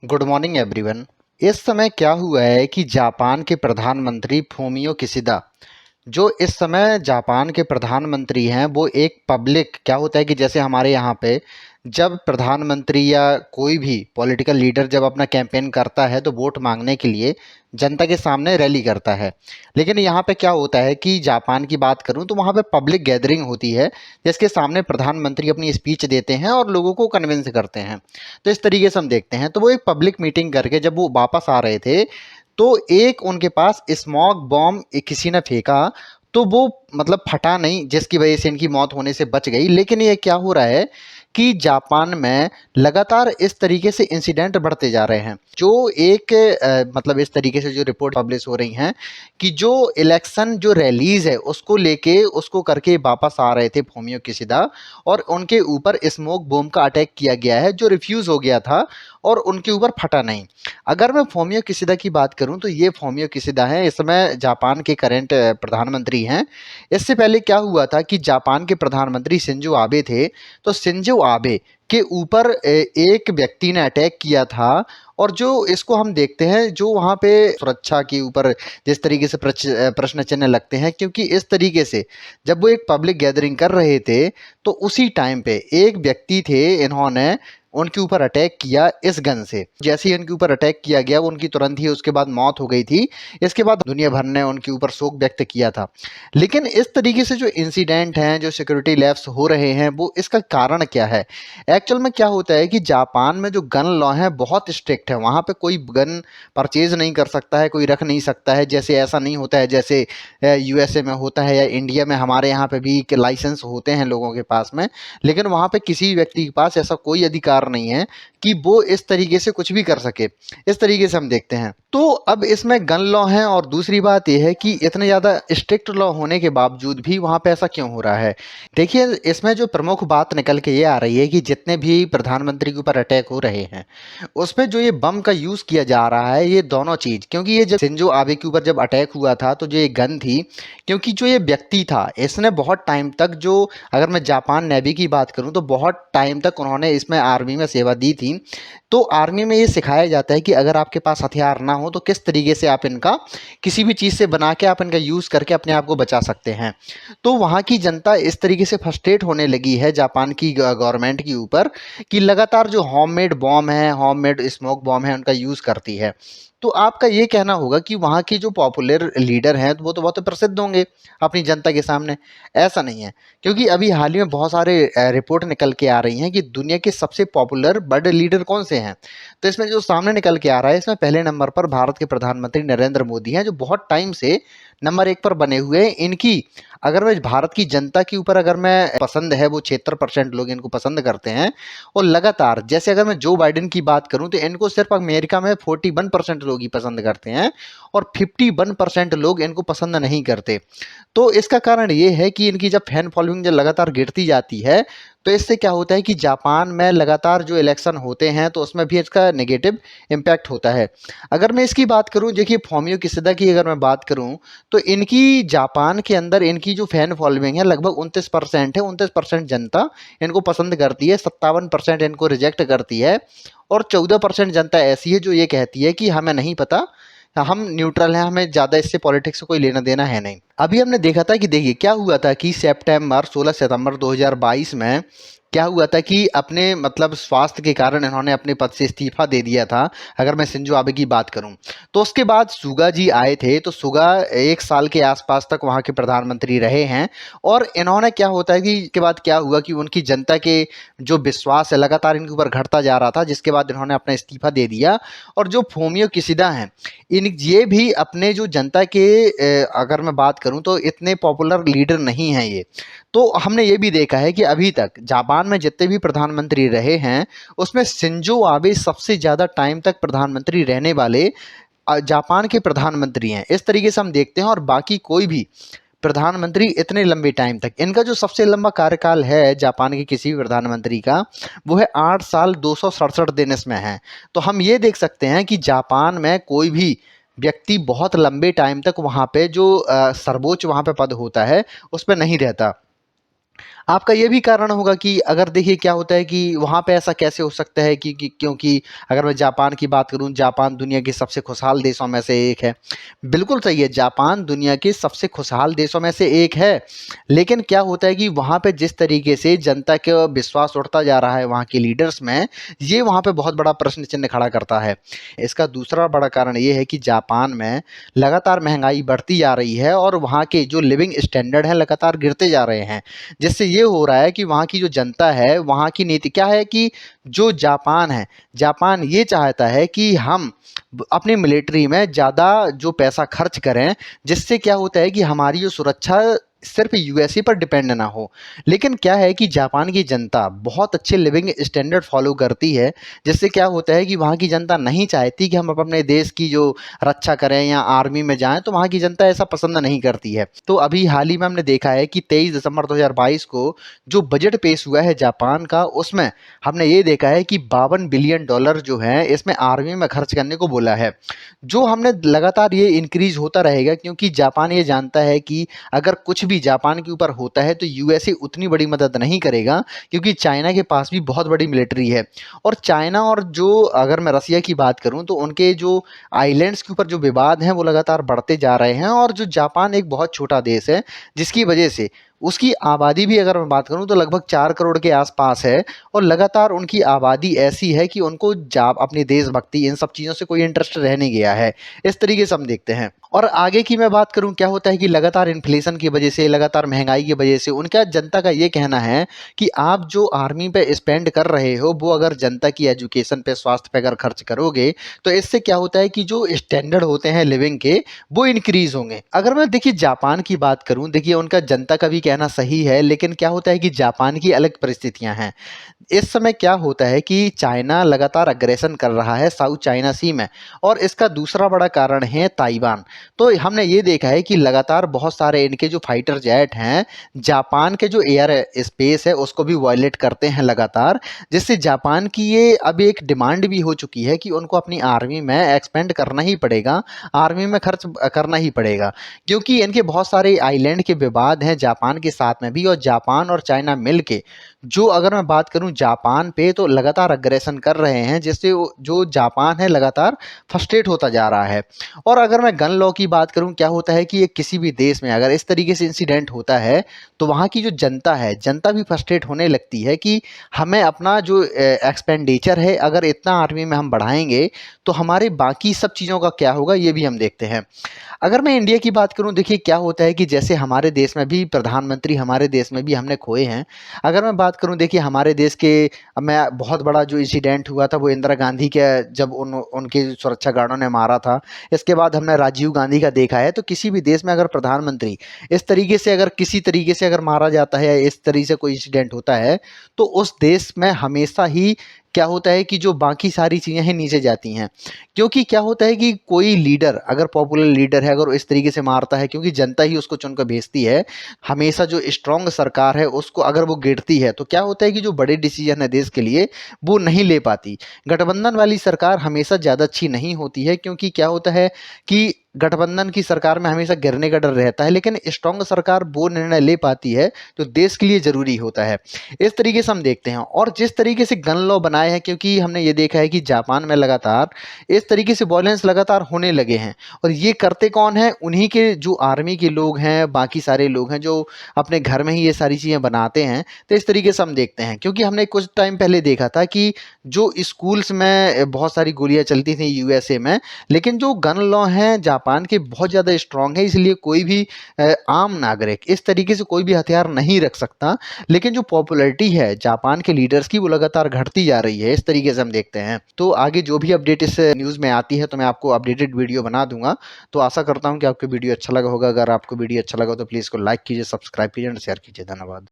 Good morning everyone. इस समय क्या हुआ है कि जापान के प्रधानमंत्री फूमियो किशिदा जो इस समय जापान के प्रधानमंत्री हैं वो एक पब्लिक क्या होता है कि जैसे हमारे यहाँ पे जब प्रधानमंत्री या कोई भी पॉलिटिकल लीडर जब अपना कैंपेन करता है तो वोट मांगने के लिए जनता के सामने रैली करता है। लेकिन यहाँ पे क्या होता है कि जापान की बात करूँ तो वहाँ पे पब्लिक गैदरिंग होती है जिसके सामने प्रधानमंत्री अपनी स्पीच देते हैं और लोगों को कन्विंस करते हैं। तो इस तरीके से हम देखते हैं तो वो एक पब्लिक मीटिंग करके जब वो वापस आ रहे थे तो एक उनके पास स्मॉग बॉम्ब किसी ने फेंका। तो वो मतलब फटा नहीं जिसकी वजह से इनकी मौत होने से बच गई। लेकिन ये क्या हो रहा है कि जापान में लगातार इस तरीके से इंसिडेंट बढ़ते जा रहे हैं जो एक मतलब इस तरीके से जो रिपोर्ट पब्लिश हो रही हैं कि जो इलेक्शन जो रैलीज है उसको लेके उसको करके वापस आ रहे थे फूमियो किशिदा और उनके ऊपर स्मोक बॉम्ब का अटैक किया गया है जो रिफ्यूज हो गया था और उनके ऊपर फटा नहीं। अगर मैं फूमियो किशिदा की बात करूं तो ये फूमियो किशिदा हैं, इस समय जापान के करंट प्रधानमंत्री हैं। इससे पहले क्या हुआ था कि जापान के प्रधानमंत्री शिंजो आबे थे। तो शिंजो आबे के ऊपर एक व्यक्ति ने अटैक किया था और जो इसको हम देखते हैं जो वहाँ पे सुरक्षा के ऊपर जिस तरीके से प्रश्न चिन्ह लगते हैं क्योंकि इस तरीके से जब वो एक पब्लिक गैदरिंग कर रहे थे तो उसी टाइम पे एक व्यक्ति थे, इन्होंने उनके ऊपर अटैक किया इस गन से। जैसे ही उनके ऊपर अटैक किया गया उनकी तुरंत ही उसके बाद मौत हो गई थी। इसके बाद दुनिया भर ने उनके ऊपर शोक व्यक्त किया था। लेकिन इस तरीके से जो इंसिडेंट हैं जो सिक्योरिटी लैप्स हो रहे हैं वो इसका कारण क्या है? एक्चुअल में क्या होता है कि जापान में जो गन लॉ है बहुत स्ट्रिक्ट है। वहाँ पे कोई गन परचेज नहीं कर सकता है, कोई रख नहीं सकता है। जैसे ऐसा नहीं होता है जैसे यूएसए में होता है या इंडिया में हमारे यहाँ पे भी लाइसेंस होते हैं लोगों के पास में। लेकिन वहाँ पे किसी व्यक्ति के पास ऐसा कोई अधिकार नहीं है कि वो इस तरीके से कुछ भी कर सके। इस तरीके से हम देखते हैं तो अब इसमें गन लॉ है और दूसरी बात यह है कि इतने ज़्यादा स्ट्रिक्ट लॉ होने के बावजूद भी वहाँ पे ऐसा क्यों हो रहा है। देखिए इसमें जो प्रमुख बात निकल के ये आ रही है कि जितने भी प्रधानमंत्री के ऊपर अटैक हो रहे हैं उसमें जो ये बम का यूज़ किया जा रहा है ये दोनों चीज़, क्योंकि ये जब शिंजो आबे के ऊपर जब अटैक हुआ था तो जो ये गन थी, क्योंकि जो ये व्यक्ति था इसने बहुत टाइम तक जो अगर मैं जापान नेवी की बात करूं तो बहुत टाइम तक उन्होंने इसमें आर्मी में सेवा दी थी। तो आर्मी में ये सिखाया जाता है कि अगर आपके पास हथियार ना हो तो किस तरीके से आप इनका किसी भी चीज़ से बना के आप इनका यूज़ करके अपने आप को बचा सकते हैं। तो वहाँ की जनता इस तरीके से फ्रस्ट्रेट होने लगी है जापान की गवर्नमेंट के ऊपर कि लगातार जो होममेड बॉम्ब है, होममेड स्मोक बॉम्ब है, उनका यूज़ करती है। तो आपका ये कहना होगा कि वहाँ के जो पॉपुलर लीडर हैं वो तो बहुत प्रसिद्ध होंगे अपनी जनता के सामने। ऐसा नहीं है, क्योंकि अभी हाल ही में बहुत सारे रिपोर्ट निकल के आ रही हैं कि दुनिया के सबसे पॉपुलर बड़े लीडर कौन से हैं। तो इसमें जो सामने निकल के आ रहा है इसमें पहले नंबर पर भारत के प्रधानमंत्री नरेंद्र मोदी हैं जो बहुत टाइम से नंबर एक पर बने हुए हैं। इनकी अगर मैं भारत की जनता के ऊपर अगर मैं पसंद है वो 76% लोग इनको पसंद करते हैं। और लगातार जैसे अगर मैं जो बाइडेन की बात करूं तो इनको सिर्फ अमेरिका में 41% लोग ही पसंद करते हैं और 51% लोग इनको पसंद नहीं करते। तो इसका कारण ये है कि इनकी जब फैन फॉलोइंग जब लगातार गिरती जाती है तो इससे क्या होता है कि जापान में लगातार जो इलेक्शन होते हैं तो उसमें भी इसका नेगेटिव इम्पैक्ट होता है। अगर मैं इसकी बात करूं, देखिए फूमियो किशिदा की अगर मैं बात करूं तो इनकी जापान के अंदर इनकी जो फैन फॉलोइंग है लगभग 29% है। 29% जनता इनको पसंद करती है, 57% इनको रिजेक्ट करती है और 14% जनता ऐसी है जो ये कहती है कि हमें नहीं पता, हम न्यूट्रल हैं, हमें ज़्यादा इससे पॉलिटिक्स से कोई लेना देना है नहीं। अभी हमने देखा था कि देखिए क्या हुआ था कि 16 सितंबर 2022 में क्या हुआ था कि अपने मतलब स्वास्थ्य के कारण इन्होंने अपने पद से इस्तीफा दे दिया था। अगर मैं शिंजो आबे की बात करूं तो उसके बाद सुगा जी आए थे। तो सुगा 1 साल के आसपास तक वहां के प्रधानमंत्री रहे हैं और इन्होंने क्या होता है कि इसके बाद क्या हुआ कि उनकी जनता के जो विश्वास है लगातार इनके ऊपर घटता जा रहा था, जिसके बाद इन्होंने अपना इस्तीफा दे दिया। और जो फूमियो किशिदा हैं इन ये भी अपने जो जनता के अगर मैं बात करूं तो इतने पॉपुलर लीडर नहीं हैं ये। तो हमने ये भी देखा है कि अभी तक जापान में जितने भी प्रधानमंत्री रहे हैं उसमें शिंजो आबे सबसे ज़्यादा टाइम तक प्रधानमंत्री रहने वाले जापान के प्रधानमंत्री हैं। इस तरीके से हम देखते हैं और बाकी कोई भी प्रधानमंत्री इतने लंबे टाइम तक, इनका जो सबसे लंबा कार्यकाल है जापान के किसी भी प्रधानमंत्री का वो है 8 साल 267 दिन इसमें है। तो हम ये देख सकते हैं कि जापान में कोई भी व्यक्ति बहुत लंबे टाइम तक वहाँ पे जो सर्वोच्च वहाँ पे पद होता है उस पर नहीं रहता। आपका ये भी कारण होगा कि अगर देखिए क्या होता है कि वहाँ पे ऐसा कैसे हो सकता है कि क्योंकि अगर मैं जापान की बात करूँ, जापान दुनिया के सबसे खुशहाल देशों में से एक है। बिल्कुल सही है, जापान दुनिया के सबसे खुशहाल देशों में से एक है। लेकिन क्या होता है कि वहाँ पे जिस तरीके से जनता का विश्वास उठता जा रहा है वहाँ के लीडर्स में, ये वहाँ पे बहुत बड़ा प्रश्न चिन्ह खड़ा करता है। इसका दूसरा बड़ा कारण ये है कि जापान में लगातार महँगाई बढ़ती जा रही है और वहाँ के जो लिविंग स्टैंडर्ड हैं लगातार गिरते जा रहे हैं। जिससे ये हो रहा है कि वहाँ की जो जनता है, वहाँ की नीति क्या है कि जो जापान है, जापान ये चाहता है कि हम अपनी मिलिट्री में ज़्यादा जो पैसा खर्च करें, जिससे क्या होता है कि हमारी जो सुरक्षा सिर्फ यूएसए पर डिपेंड ना हो। लेकिन क्या है कि जापान की जनता बहुत अच्छे लिविंग स्टैंडर्ड फॉलो करती है, जिससे क्या होता है कि वहाँ की जनता नहीं चाहती कि हम अपने देश की जो रक्षा करें या आर्मी में जाएं, तो वहाँ की जनता ऐसा पसंद नहीं करती है। तो अभी हाल ही में हमने देखा है कि 23 दिसंबर 2022 को जो बजट पेश हुआ है जापान का, उसमें हमने ये देखा है कि 52 बिलियन डॉलर जो है इसमें आर्मी में खर्च करने को बोला है। जो हमने लगातार ये इंक्रीज होता रहेगा, क्योंकि जापान ये जानता है कि अगर कुछ भी जापान के ऊपर होता है तो यूएसए उतनी बड़ी मदद नहीं करेगा, क्योंकि चाइना के पास भी बहुत बड़ी मिलिट्री है। और चाइना और जो अगर मैं रसिया की बात करूं तो उनके जो आइलैंड्स के ऊपर जो विवाद हैं वो लगातार बढ़ते जा रहे हैं। और जो जापान एक बहुत छोटा देश है, जिसकी वजह से उसकी आबादी भी अगर मैं बात करूं तो लगभग 4 करोड़ के आसपास है। और लगातार उनकी आबादी ऐसी है कि उनको अपनी देशभक्ति इन सब चीज़ों से कोई इंटरेस्ट रह नहीं गया है। इस तरीके से हम देखते हैं। और आगे की मैं बात करूं, क्या होता है कि लगातार इन्फ्लेशन की वजह से, लगातार महंगाई की वजह से उनका जनता का ये कहना है कि आप जो आर्मी पे स्पेंड कर रहे हो वो अगर जनता की एजुकेशन पे, स्वास्थ्य पे अगर खर्च करोगे, तो इससे क्या होता है कि जो स्टैंडर्ड होते हैं लिविंग के, वो इंक्रीज होंगे। अगर मैं देखिए जापान की बात करूं, देखिए उनका जनता का भी कहना सही है, लेकिन क्या होता है कि जापान की अलग परिस्थितियां हैं। इस समय क्या होता है कि चाइना लगातार अग्रेसन कर रहा है साउथ चाइना सी में, और इसका दूसरा बड़ा कारण है ताइवान। तो हमने ये देखा है कि लगातार बहुत सारे इनके जो फाइटर जेट हैं, जापान के जो एयर स्पेस है उसको भी वायलेट करते हैं लगातार, जिससे जापान की ये अब एक डिमांड भी हो चुकी है कि उनको अपनी आर्मी में एक्सपेंड करना ही पड़ेगा, आर्मी में खर्च करना ही पड़ेगा। क्योंकि इनके बहुत सारे आइलैंड के विवाद हैं जापान के साथ में भी, और जापान और चाइना मिल के जो अगर मैं बात करूं जापान पे, तो लगातार अग्रेसन कर रहे हैं, जिससे जो जापान है लगातार फ्रस्ट्रेट होता जा रहा है। और अगर मैं गन लॉ की बात करूं, क्या होता है कि ये किसी भी देश में अगर इस तरीके से इंसिडेंट होता है तो वहाँ की जो जनता है, जनता भी फ्रस्ट्रेट होने लगती है कि हमें अपना जो एक्सपेंडिचर है अगर इतना आर्मी में हम बढ़ाएंगे तो हमारे बाकी सब चीज़ों का क्या होगा, ये भी हम देखते हैं। अगर मैं इंडिया की बात करूं, देखिए क्या होता है कि जैसे हमारे देश में भी प्रधानमंत्री, हमारे देश में भी हमने खोए हैं। अगर मैं बात करूं, देखिए हमारे देश के मैं बहुत बड़ा जो इंसिडेंट हुआ था वो इंदिरा गांधी के, जब उनके सुरक्षा गार्डों ने मारा था। इसके बाद हमने राजीव गांधी का देखा है। तो किसी भी देश में अगर प्रधानमंत्री इस तरीके से, अगर किसी तरीके से अगर मारा जाता है या इस तरीके से कोई इंसिडेंट होता है, तो उस देश में हमेशा ही क्या होता है कि जो बाकी सारी चीज़ें हैं नीचे जाती हैं। क्योंकि क्या होता है कि कोई लीडर, अगर पॉपुलर लीडर है, अगर वो इस तरीके से मारता है, क्योंकि जनता ही उसको चुनकर भेजती है, हमेशा जो स्ट्रांग सरकार है उसको अगर वो गिरती है, तो क्या होता है कि जो बड़े डिसीजन है देश के लिए वो नहीं ले पाती। गठबंधन वाली सरकार हमेशा ज़्यादा अच्छी नहीं होती है, क्योंकि क्या होता है कि गठबंधन की सरकार में हमेशा गिरने का डर रहता है, लेकिन स्ट्रांग सरकार वो निर्णय ले पाती है जो देश के लिए ज़रूरी होता है। इस तरीके से हम देखते हैं। और जिस तरीके से गन लॉ बनाए हैं, क्योंकि हमने ये देखा है कि जापान में लगातार इस तरीके से वायलेंस लगातार होने लगे हैं, और ये करते कौन हैं? उन्हीं के जो आर्मी के लोग हैं, बाकी सारे लोग हैं जो अपने घर में ही ये सारी चीज़ें बनाते हैं। तो इस तरीके से हम देखते हैं, क्योंकि हमने कुछ टाइम पहले देखा था कि जो स्कूल्स में बहुत सारी गोलियां चलती थी यूएसए में, लेकिन जो गन लॉ हैं जापान के बहुत ज़्यादा स्ट्रांग है, इसलिए कोई भी आम नागरिक इस तरीके से कोई भी हथियार नहीं रख सकता। लेकिन जो पॉपुलैरिटी है जापान के लीडर्स की वो लगातार घटती जा रही है। इस तरीके से हम देखते हैं। तो आगे जो भी अपडेट इस न्यूज़ में आती है तो मैं आपको अपडेटेड वीडियो बना दूंगा। तो आशा करता हूं कि आपको वीडियो अच्छा लगा होगा। अगर आपको वीडियो अच्छा लगा तो प्लीज़ को लाइक कीजिए, सब्सक्राइब कीजिए और शेयर कीजिए। धन्यवाद।